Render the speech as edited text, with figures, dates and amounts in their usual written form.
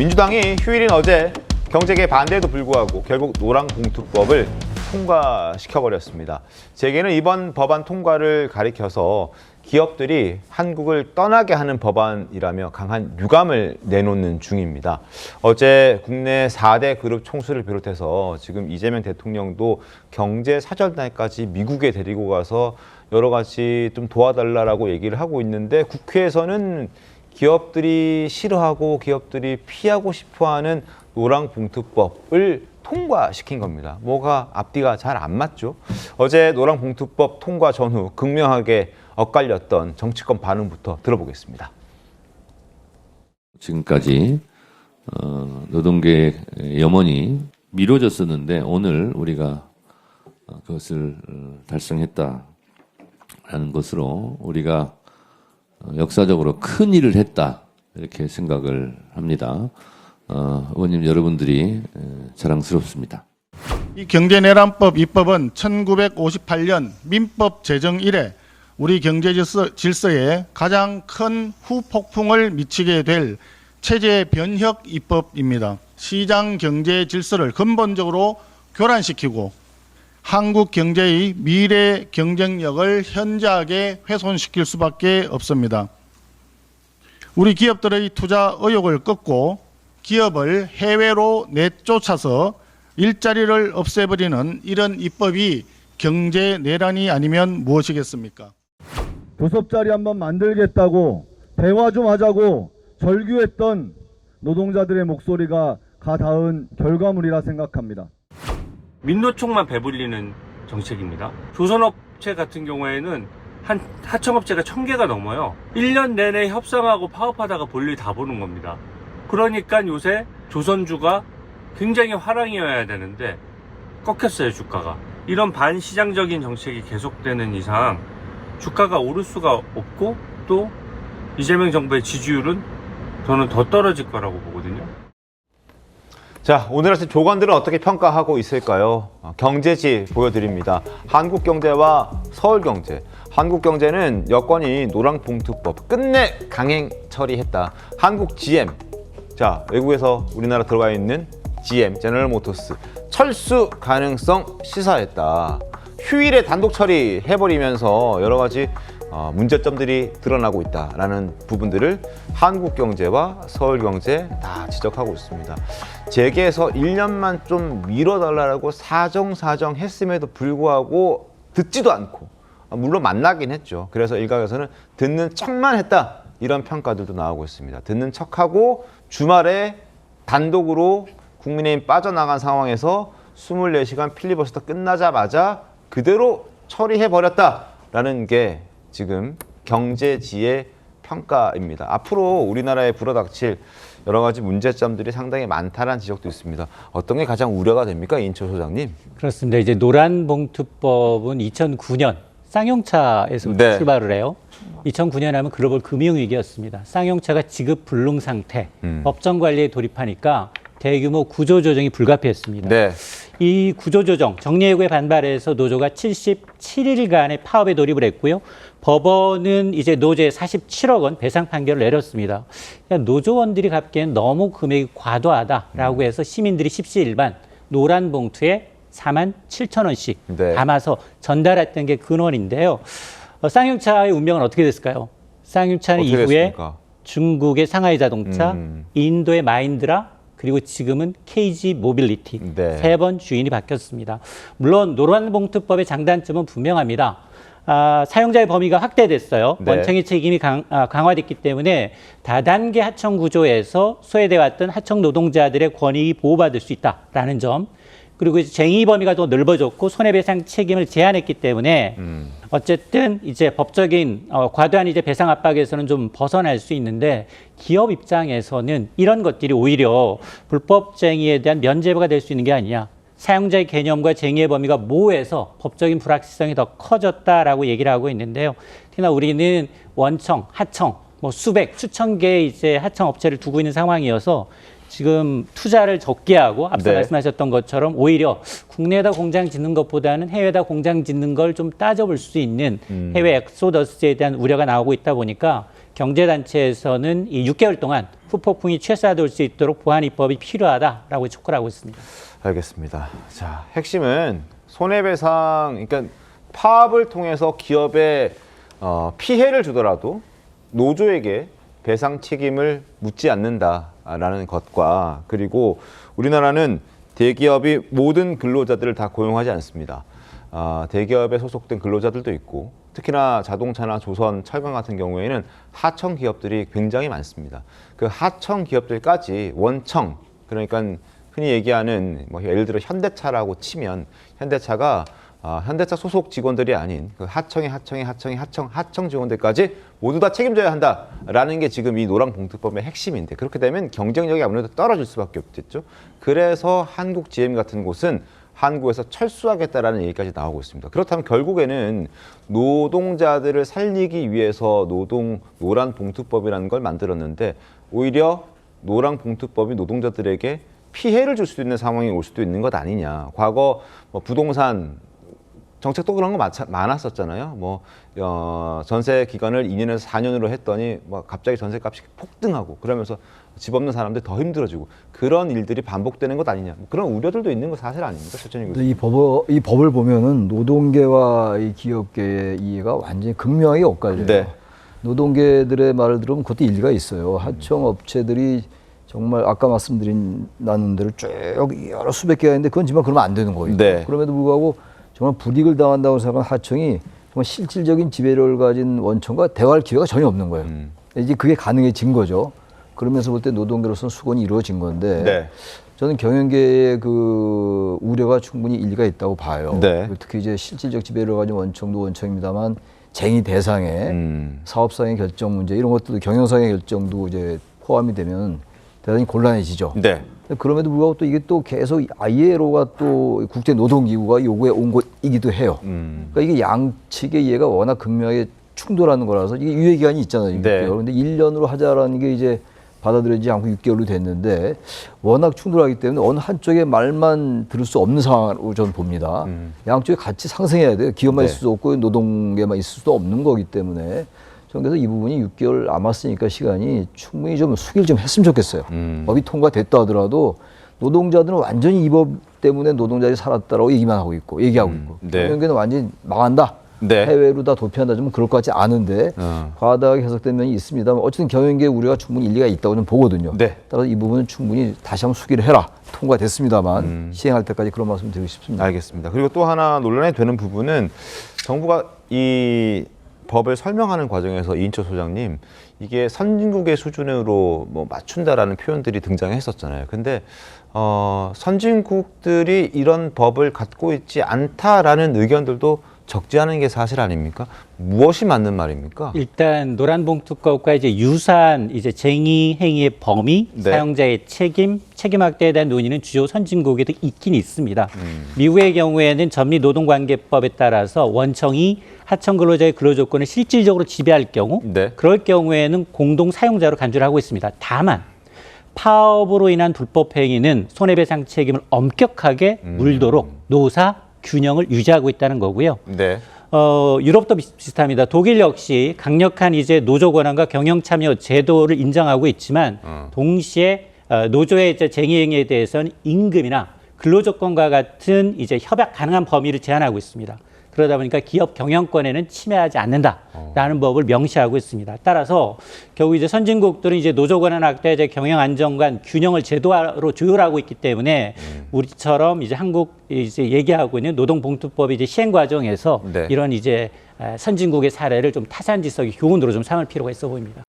민주당이 휴일인 어제 경제계 반대에도 불구하고 결국 노랑봉투법을 통과시켜버렸습니다. 재계는 이번 법안 통과를 가리켜서 기업들이 한국을 떠나게 하는 법안이라며 강한 유감을 내놓는 중입니다. 어제 국내 4대 그룹 총수를 비롯해서 지금 이재명 대통령도 경제사절단까지 미국에 데리고 가서 여러 가지 좀 도와달라고 얘기를 하고 있는데 국회에서는 기업들이 싫어하고 기업들이 피하고 싶어하는 노랑봉투법을 통과시킨 겁니다. 뭐가 앞뒤가 잘 안 맞죠? 어제 노랑봉투법 통과 전후 극명하게 엇갈렸던 정치권 반응부터 들어보겠습니다. 지금까지 노동계의 염원이 미뤄졌었는데 오늘 우리가 그것을 달성했다라는 것으로 우리가 역사적으로 큰 일을 했다 이렇게 생각을 합니다. 의원님 여러분들이 자랑스럽습니다. 이 경제내란법 입법은 1958년 민법 제정 이래 우리 경제 질서에 가장 큰 후폭풍을 미치게 될 체제 변혁 입법입니다. 시장 경제 질서를 근본적으로 교란시키고 한국 경제의 미래 경쟁력을 현저하게 훼손시킬 수밖에 없습니다. 우리 기업들의 투자 의욕을 꺾고 기업을 해외로 내쫓아서 일자리를 없애버리는 이런 입법이 경제 내란이 아니면 무엇이겠습니까? 교섭자리 한번 만들겠다고 대화 좀 하자고 절규했던 노동자들의 목소리가 가닿은 결과물이라 생각합니다. 민노총만 배불리는 정책입니다. 조선업체 같은 경우에는 한 하청업체가 1000개가 넘어요. 1년 내내 협상하고 파업하다가 볼일 다 보는 겁니다. 그러니까 요새 조선주가 굉장히 화랑이어야 되는데 꺾였어요, 주가가. 이런 반시장적인 정책이 계속되는 이상 주가가 오를 수가 없고 또 이재명 정부의 지지율은 저는 더 떨어질 거라고 보거든요. 자, 오늘 아침 조간들은 어떻게 평가하고 있을까요? 경제지 보여드립니다. 한국경제와 서울경제. 한국경제는 여권이 노랑봉투법 끝내 강행 처리했다. 한국GM. 자, 외국에서 우리나라 들어와 있는 GM, 제너럴모터스. 철수 가능성 시사했다. 휴일에 단독 처리해버리면서 여러 가지 문제점들이 드러나고 있다라는 부분들을 한국경제와 서울경제 다 지적하고 있습니다. 재계에서 1년만 좀 미뤄달라고 사정 했음에도 불구하고 듣지도 않고 물론 만나긴 했죠. 그래서 일각에서는 듣는 척만 했다 이런 평가들도 나오고 있습니다. 듣는 척하고 주말에 단독으로 국민의힘 빠져나간 상황에서 24시간 필리버스터 끝나자마자 그대로 처리해버렸다라는 게 지금 경제지의 평가입니다. 앞으로 우리나라에 불어닥칠 여러 가지 문제점들이 상당히 많다는 지적도 있습니다. 어떤 게 가장 우려가 됩니까, 이인철 소장님? 그렇습니다. 이제 노란봉투법은 2009년 쌍용차에서 네. 출발을 해요. 2009년 하면 글로벌 금융위기였습니다. 쌍용차가 지급 불능 상태, 법정 관리에 돌입하니까 대규모 구조조정이 불가피했습니다. 네. 이 구조조정, 정리해고에 반발해서 노조가 77일간의 파업에 돌입을 했고요. 법원은 이제 노조에 47억 원 배상 판결을 내렸습니다. 그러니까 노조원들이 갚기엔 너무 금액이 과도하다라고 해서 시민들이 십시일반 노란 봉투에 47,000원씩 네. 담아서 전달했던 게 근원인데요. 쌍용차의 운명은 어떻게 됐을까요? 쌍용차는 어떻게 이후에 됐습니까? 중국의 상하이 자동차, 인도의 마인드라, 그리고 지금은 KG 모빌리티 네. 3번 주인이 바뀌었습니다. 물론 노란봉투법의 장단점은 분명합니다. 사용자의 범위가 확대됐어요. 네. 원청의 책임이 강화됐기 때문에 다단계 하청 구조에서 소외돼 왔던 하청 노동자들의 권익이 보호받을 수 있다라는 점. 그리고 이제 쟁의 범위가 더 넓어졌고 손해배상 책임을 제한했기 때문에 어쨌든 이제 법적인 과도한 이제 배상 압박에서는 좀 벗어날 수 있는데 기업 입장에서는 이런 것들이 오히려 불법쟁의에 대한 면죄부가 될 수 있는 게 아니냐. 사용자의 개념과 쟁의의 범위가 모호해서 법적인 불확실성이 더 커졌다라고 얘기를 하고 있는데요. 특히나 우리는 원청, 하청, 뭐 수백, 수천 개의 이제 하청 업체를 두고 있는 상황이어서 지금 투자를 적게 하고 앞서 네. 말씀하셨던 것처럼 오히려 국내에다 공장 짓는 것보다는 해외에다 공장 짓는 걸 좀 따져볼 수 있는 해외 엑소더스에 대한 우려가 나오고 있다 보니까 경제단체에서는 이 6개월 동안 후폭풍이 최소화될 수 있도록 보완 입법이 필요하다라고 촉구를 하고 있습니다. 알겠습니다. 자, 핵심은 손해배상, 그러니까 파업을 통해서 기업에 피해를 주더라도 노조에게 배상 책임을 묻지 않는다라는 것과, 그리고 우리나라는 대기업이 모든 근로자들을 다 고용하지 않습니다. 대기업에 소속된 근로자들도 있고, 특히나 자동차나 조선, 철강 같은 경우에는 하청 기업들이 굉장히 많습니다. 그 하청 기업들까지 원청, 그러니까 흔히 얘기하는 뭐 예를 들어 현대차라고 치면 현대차가 현대차 소속 직원들이 아닌 그 하청 직원들까지 모두 다 책임져야 한다라는 게 지금 이 노랑봉투법의 핵심인데, 그렇게 되면 경쟁력이 아무래도 떨어질 수밖에 없겠죠. 그래서 한국GM 같은 곳은 한국에서 철수하겠다라는 얘기까지 나오고 있습니다. 그렇다면 결국에는 노동자들을 살리기 위해서 노란봉투법이라는 걸 만들었는데, 오히려 노란봉투법이 노동자들에게 피해를 줄 수 있는 상황이 올 수도 있는 것 아니냐. 과거 뭐 부동산 정책도 그런 거 많았었잖아요. 뭐 전세 기간을 2년에서 4년으로 했더니 뭐 갑자기 전세값이 폭등하고, 그러면서 집 없는 사람들 더 힘들어지고, 그런 일들이 반복되는 것 아니냐. 뭐 그런 우려들도 있는 거 사실 아닙니까, 최천희 교수님? 이 법을 보면은 노동계와 이 기업계의 이해가 완전히 극명하게 엇갈려요. 네. 노동계들의 말을 들으면 그것도 일리가 있어요. 하청업체들이 정말 아까 말씀드린 나눈 대로 쭉 여러 수백 개가 있는데 그건 정말 그러면 안 되는 거예요. 네. 그럼에도 불구하고 정말 불이익을 당한다고 생각하는 하청이 정말 실질적인 지배력을 가진 원청과 대화할 기회가 전혀 없는 거예요. 이제 그게 가능해진 거죠. 그러면서 볼 때 노동계로서는 수건이 이루어진 건데, 네. 저는 경영계의 그 우려가 충분히 일리가 있다고 봐요. 네. 특히 이제 실질적 지배력을 가진 원청도 원청입니다만 쟁의 대상에 사업상의 결정 문제 이런 것들도 경영상의 결정도 이제 포함이 되면 대단히 곤란해지죠. 네. 그럼에도 불구하고 또 이게 또 계속 ILO가 또 국제노동기구가 요구해 온 것이기도 해요. 그러니까 이게 양측의 이해가 워낙 극명하게 충돌하는 거라서 이게 유예기간이 있잖아요. 6개월. 네. 근데 1년으로 하자라는 게 이제 받아들여지지 않고 6개월로 됐는데, 워낙 충돌하기 때문에 어느 한쪽의 말만 들을 수 없는 상황으로 저는 봅니다. 양쪽이 같이 상승해야 돼요. 기업만 네. 있을 수도 없고 노동계만 있을 수도 없는 거기 때문에 저는 그래서 이 부분이 6개월 남았으니까 시간이 충분히 좀 수기를 좀 했으면 좋겠어요. 법이 통과됐다 하더라도 노동자들은 완전히 이 법 때문에 노동자들이 살았다라고 얘기하고 있고 네. 경영계는 완전히 망한다. 네. 해외로 다 도피한다. 좀 그럴 것 같지 않은데 과다하게 해석된 면이 있습니다만 어쨌든 경영계의 우려가 충분히 일리가 있다고 좀 보거든요. 네. 따라서 이 부분은 충분히 다시 한번 수기를 해라. 통과됐습니다만 시행할 때까지 그런 말씀 드리고 싶습니다. 알겠습니다. 그리고 또 하나 논란이 되는 부분은 정부가 이 법을 설명하는 과정에서 이인철 소장님, 이게 선진국의 수준으로 뭐 맞춘다라는 표현들이 등장했었잖아요. 근데 선진국들이 이런 법을 갖고 있지 않다라는 의견들도 적지 않은 게 사실 아닙니까? 무엇이 맞는 말입니까? 일단 노란봉투법과 이제 유사한 이제 쟁의 행위의 범위, 네. 사용자의 책임 확대에 대한 논의는 주요 선진국에도 있긴 있습니다. 미국의 경우에는 전미노동관계법에 따라서 원청이 하청 근로자의 근로조건을 실질적으로 지배할 경우, 네. 그럴 경우에는 공동 사용자로 간주를 하고 있습니다. 다만 파업으로 인한 불법 행위는 손해배상 책임을 엄격하게 물도록 노사 균형을 유지하고 있다는 거고요. 네. 유럽도 비슷합니다. 독일 역시 강력한 이제 노조 권한과 경영 참여 제도를 인정하고 있지만 동시에 노조의 이제 쟁의 행위에 대해서는 임금이나 근로조건과 같은 이제 협약 가능한 범위를 제한하고 있습니다. 그러다 보니까 기업 경영권에는 침해하지 않는다라는 법을 명시하고 있습니다. 따라서 결국 이제 선진국들은 이제 노조 권한 확대, 이제 경영 안정관 균형을 제도화로 조율하고 있기 때문에 우리처럼 이제 한국 이제 얘기하고 있는 노동봉투법이 이제 시행 과정에서 네. 이런 이제 선진국의 사례를 좀 타산지석의 교훈으로 좀 삼을 필요가 있어 보입니다.